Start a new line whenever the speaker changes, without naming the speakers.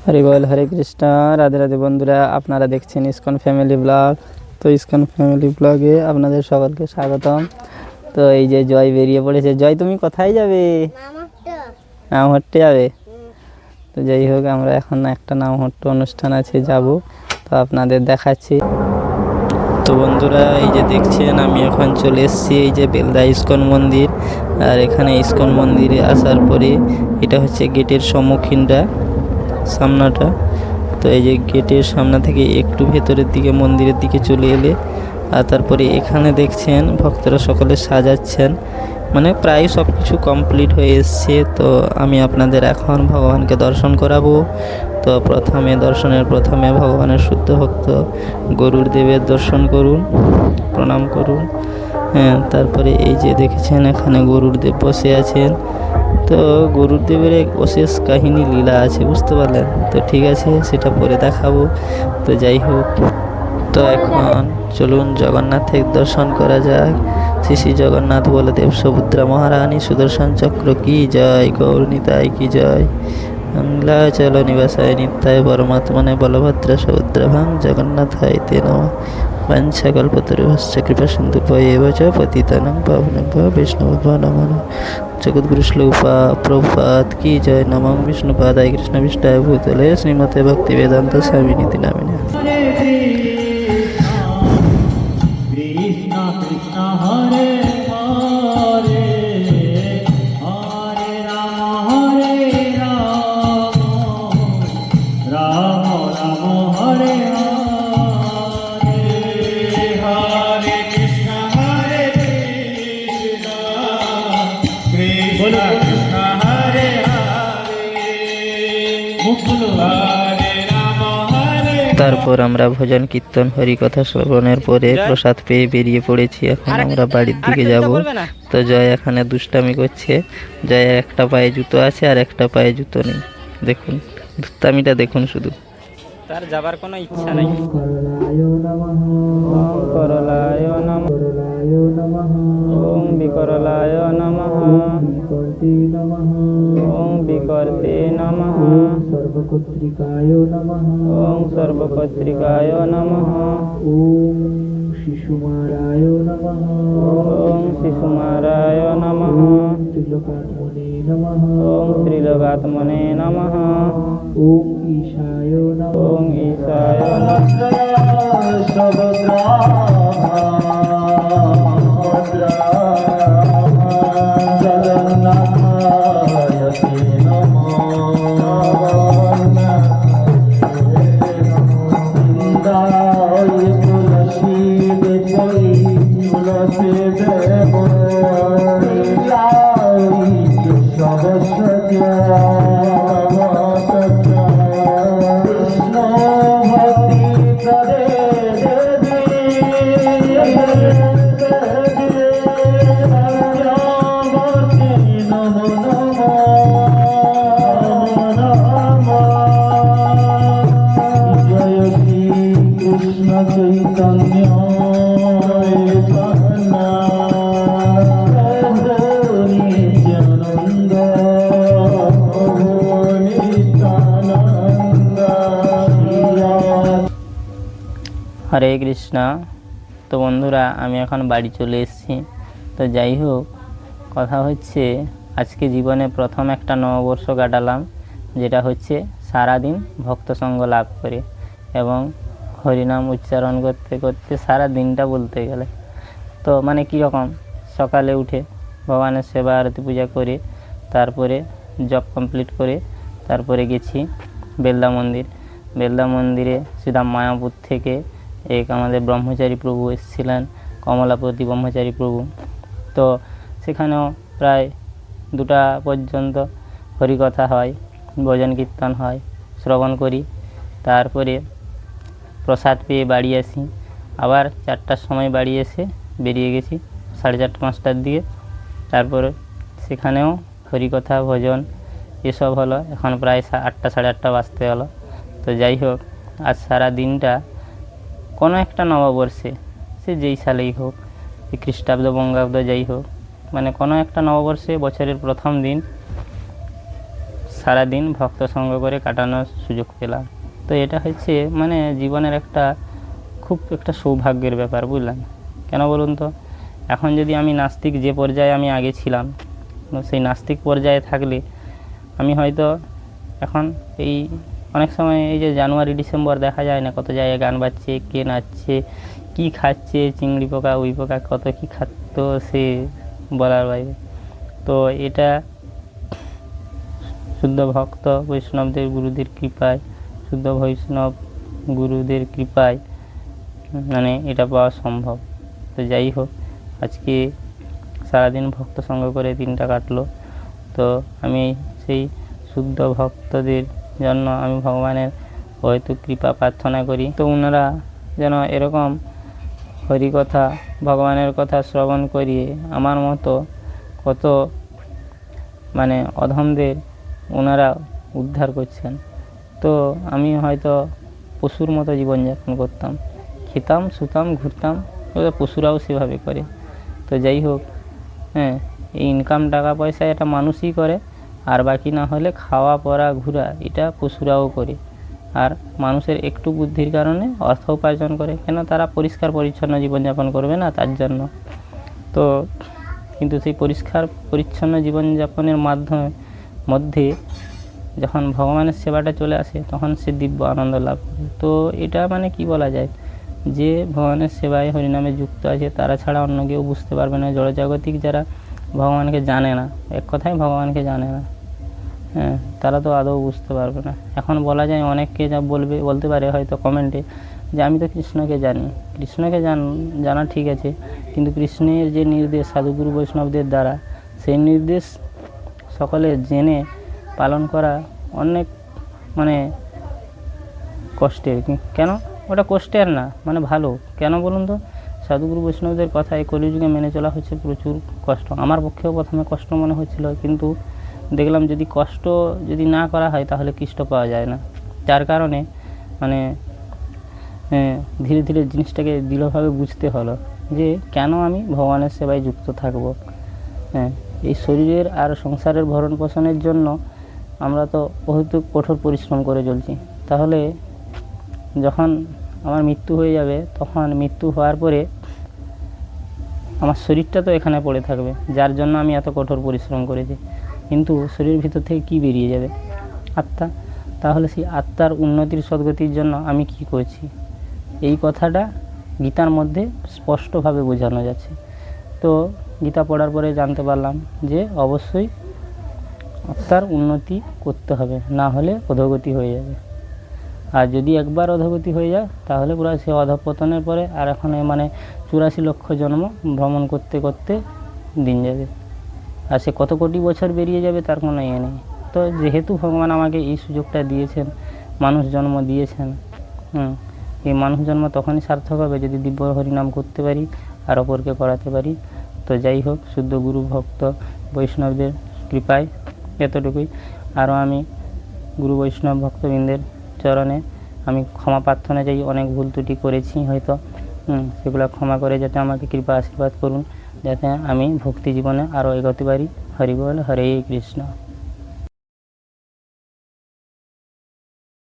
হরি বল, হরে কৃষ্ণ। রাধে রাধে বন্ধুরা, আপনারা দেখছেন ইসকন ফ্যামিলি ব্লগ। তো ইসকন ফ্যামিলি ব্লগে আপনাদের সকলকে স্বাগতম। তো এই যে জয় বেরিয়ে পড়েছে। জয়, তুমি কোথায় যাবে? নাম হট্টে যাবে? তো যাই হোক, আমরা এখন একটা নাম হট্ট অনুষ্ঠান আছে, যাব। তো আপনাদের দেখাচ্ছি। তো বন্ধুরা, এই যে দেখছেন, আমি এখন চলে এসেছি এই যে বেলদা ইসকন মন্দির। আর এখানে ইসকন মন্দিরে আসার পরে এটা হচ্ছে গেটের সম্মুখীনটা, সামনাটা। তো এই যে গেটের সামনে থেকে একটু ভেতরের দিকে মন্দিরের দিকে চলে এলে, আর তারপরে এখানে দেখছেন ভক্তরা সকলে সাজাচ্ছেন, মানে প্রায় সব কিছু কমপ্লিট হয়ে এসছে। তো আমি আপনাদের এখন ভগবানকে দর্শন করাবো। তো প্রথমে ভগবানের শুদ্ধ ভক্ত গরুর দেবের দর্শন করুন, প্রণাম করুন। হ্যাঁ, তারপরে এই যে দেখেছেন এখানে গরুর দেব বসে আছেন। তো গরুর দেবের এক অশেষ কাহিনী লীলা আছে, বুঝতে পারলেন? তো ঠিক আছে, সেটা পরে দেখাবো। তো যাই হোক, তো এখন চলুন জগন্নাথের দর্শন করা যাক। শ্রী শ্রী জগন্নাথ বলদেব সুভদ্রা মহারানী সুদর্শন চক্র কি জয়, গৌর নিতাই কি জয়, চল নিবাসায় নিত্যায় পরমাত্মনে বলভদ্র সুভদ্রাভাং জগন্নাথায় তে নমঃ। বাঞ্ছা কল্পতরুভশ্চ কৃপা সিন্ধু ভয়েব চ পতিতানাং পাবনেভ্যো বৈষ্ণবেভ্যো নমো নমঃ। জগদ্গুরু শ্লোপা প্রভুপাদ কি জয়। নমঃ বিষ্ণুপাদায় কৃষ্ণবিষ্টায় ভূতলে শ্রীমতে ভক্তি বেদান্ত স্বামিনীতি নামিনে। তারপর আমরা ভজন কীর্তন হরি কথা শ্রবণের পরে প্রসাদ পেয়ে বেরিয়ে পড়েছি। এখন আমরা বাড়ির দিকে যাব। তো জয় এখানে দুষ্টামি করছে। জয় একটা পায়ে জুতো আছে আর একটা পায়ে জুতো নেই। দেখুন দুষ্টামিটা, দেখুন শুধু। তার যাবার কোনো ইচ্ছা নাই। করলায় নমঃ, ওম বিকরলায় নমঃ, ওম বিকর্তে নমঃ, সর্বকর্ত্রিকায় নমঃ, ওম সর্বকর্ত্রিকায় নমঃ, ওম শিশুমারায় নমঃ, ওম শিশুমারায় নমঃ, ত্রিলোকাত্মনে নমঃ, ওম ত্রিলোকাত্মনে নমঃ, ওম ঈশায় নমঃ, ওম ঈশায় নমঃ। হরে কৃষ্ণ। তো বন্ধুরা, আমি এখন বাড়ি চলে এসেছি। তো যাই হোক, কথা হচ্ছে আজকে জীবনে প্রথম একটা নববর্ষ কাটালাম, যেটা হচ্ছে সারাদিন ভক্ত সঙ্গ লাভ করে এবং হরিনাম উচ্চারণ করতে করতে সারা দিনটা বলতে গেলে। তো মানে কীরকম, সকালে উঠে ভগবানের সেবা আরতি পূজা করে তারপরে জপ কমপ্লিট করে তারপরে গেছি বেলদা মন্দিরে সিধা মায়াপুর থেকে এক আমাদের ব্রহ্মচারী প্রভু এসেছিলেন, কমলাপতি ব্রহ্মচারী প্রভু। তো সেখানেও প্রায় 2টা পর্যন্ত হরিকথা হয়, ভজন কীর্তন হয়, শ্রবণ করি। তারপরে প্রসাদ পেয়ে বাড়ি আসি। আবার 4টার সময় বাড়ি এসে বেরিয়ে গেছি 4:30-5টার দিকে। তারপরে সেখানেও হরিকথা ভজন এসব হলো। এখন প্রায় 8টা 8:30 বাজতে হলো। তো যাই হোক, আজ সারা দিনটা কোনো একটা নববর্ষে, সে যেই সালেই হোক, খ্রিস্টাব্দ বঙ্গাব্দ যাই হোক, মানে কোনো একটা নববর্ষে বছরের প্রথম দিন সারাদিন ভক্ত সঙ্গ করে কাটানোর সুযোগ পেলাম। তো এটা হচ্ছে মানে জীবনের খুব একটা সৌভাগ্যের ব্যাপার, বুঝলেন? কেন বলুন তো? এখন যদি আমি নাস্তিক যে পর্যায়ে আমি আগে ছিলাম, সেই নাস্তিক পর্যায়ে থাকলে আমি হয়তো এখন এই অনেক সময় এই যে জানুয়ারি ডিসেম্বর দেখা যায় না কত জায়গায় গান বাজছে, কে নাচছে, কী খাচ্ছে, চিংড়ি পোকা উই পোকা কত কী খাতো সে বলার বাইরে। তো এটা শুদ্ধ ভক্ত বৈষ্ণবদের গুরুদের কৃপায়, শুদ্ধ বৈষ্ণব গুরুদের কৃপায় মানে এটা পাওয়া সম্ভব। তো যাই হোক, আজকে সারাদিন ভক্ত সঙ্গ করে দিনটা কাটলো। তো আমি সেই শুদ্ধ ভক্তদের জন্য আমি ভগবানের হয়তো কৃপা প্রার্থনা করি। তো ওনারা যেন এরকম হরিকথা ভগবানের কথা শ্রবণ করিয়ে আমার মতো কত মানে অধমদের ওনারা উদ্ধার করছেন। তো আমি হয়তো পশুর মতো জীবনযাপন করতাম, খেতাম শুতাম ঘুরতাম, পশুরাও সেভাবে করে। তো যাই হোক, হ্যাঁ, এই ইনকাম টাকা পয়সা এটা মানুষই করে, আর বাকি না হলে খাওয়া পরা ঘোরা এটা পশুরাও করে। আর মানুষের একটু বুদ্ধির কারণে অর্থ উপার্জন করে, কেন তারা পরিষ্কার পরিচ্ছন্ন জীবনযাপন করবে না তার জন্য। তো কিন্তু সেই পরিষ্কার পরিচ্ছন্ন জীবনযাপনের মধ্যে যখন ভগবানের সেবাটা চলে আসে তখন সে দিব্য আনন্দ লাভ করে। তো এটা মানে কি বলা যায়, যে ভগবানের সেবায় হরিনামে যুক্ত আছে তারা ছাড়া অন্য কেউ বুঝতে পারবে না। জড়জাগতিক যারা ভগবানকে জানে না, এক কথায় ভগবানকে জানে না, হ্যাঁ, তারা তো আদৌ বুঝতে পারবে না। এখন বলা যায় অনেককে যা বলতে পারে হয়তো কমেন্টে যে আমি তো কৃষ্ণকে জানি। কৃষ্ণকে জানা ঠিক আছে, কিন্তু কৃষ্ণের যে নির্দেশ সাধুগুরু বৈষ্ণবদের দ্বারা, সেই নির্দেশ সকলে জেনে পালন করা অনেক মানে কষ্টের। কেন ওটা কষ্টের না, মানে ভালো। কেন বলুন তো? সাধুগুরু বৈষ্ণবদের কথা এই কলিযুগে মেনে চলা হচ্ছে প্রচুর কষ্ট। আমার পক্ষেও প্রথমে কষ্ট মনে হচ্ছিল, কিন্তু দেখলাম যদি না করা হয় তাহলে কৃষ্ট পাওয়া যায় না। যার কারণে মানে ধীরে ধীরে জিনিসটাকে দৃঢ়ভাবে বুঝতে হলো যে কেন আমি ভগবানের সেবায় যুক্ত থাকব। হ্যাঁ, এই শরীরের আর সংসারের ভরণ পোষণের জন্য আমরা তো বহুত কঠোর পরিশ্রম করে চলছি। তাহলে যখন আমার মৃত্যু হয়ে যাবে, তখন মৃত্যু হওয়ার পরে আমার শরীরটা তো এখানে পড়ে থাকবে, যার জন্য আমি এত কঠোর পরিশ্রম করেছি। কিন্তু শরীরের ভিতর থেকে কি বেরিয়ে যাবে? আত্মা। তাহলে সেই আত্মার উন্নতির সদ্গতির জন্য আমি কি করছি, এই কথাটা গীতার মধ্যে স্পষ্টভাবে বোঝানো যাচ্ছে। তো গীতা পড়ার পরে জানতে পারলাম যে অবশ্যই আত্মার উন্নতি করতে হবে, না হলে অধোগতি হয়ে যাবে। আর যদি একবার অধোগতি হয়ে যায় তাহলে পুরো সে অধঃপতনের পরে আর এখন মানে 84 লক্ষ জন্ম ভ্রমণ করতে করতে দিন যাবে, আর সে কত কোটি বছর বেরিয়ে যাবে তার কোনো ইয়ে নেই। তো যেহেতু ভগবান আমাকে এই সুযোগটা দিয়েছেন, মানুষ জন্ম দিয়েছেন, এই মানুষ জন্ম তখনই সার্থক হবে যদি দিব্য হরিনাম করতে পারি আর অপরকে করাতে পারি। তো যাই হোক, শুদ্ধ গুরু ভক্ত বৈষ্ণবদের কৃপায় এতটুকুই। আরও আমি গুরু বৈষ্ণব ভক্তবৃন্দের চরণে আমি ক্ষমা প্রার্থনা চাই, অনেক ভুল ত্রুটি করেছি হয়তো, সেগুলো ক্ষমা করে যাতে আমাকে কৃপা আশীর্বাদ করুন, যাতে আমি ভক্তি জীবনে আরও এগোতে পারি। হরি বল, হরে কৃষ্ণ।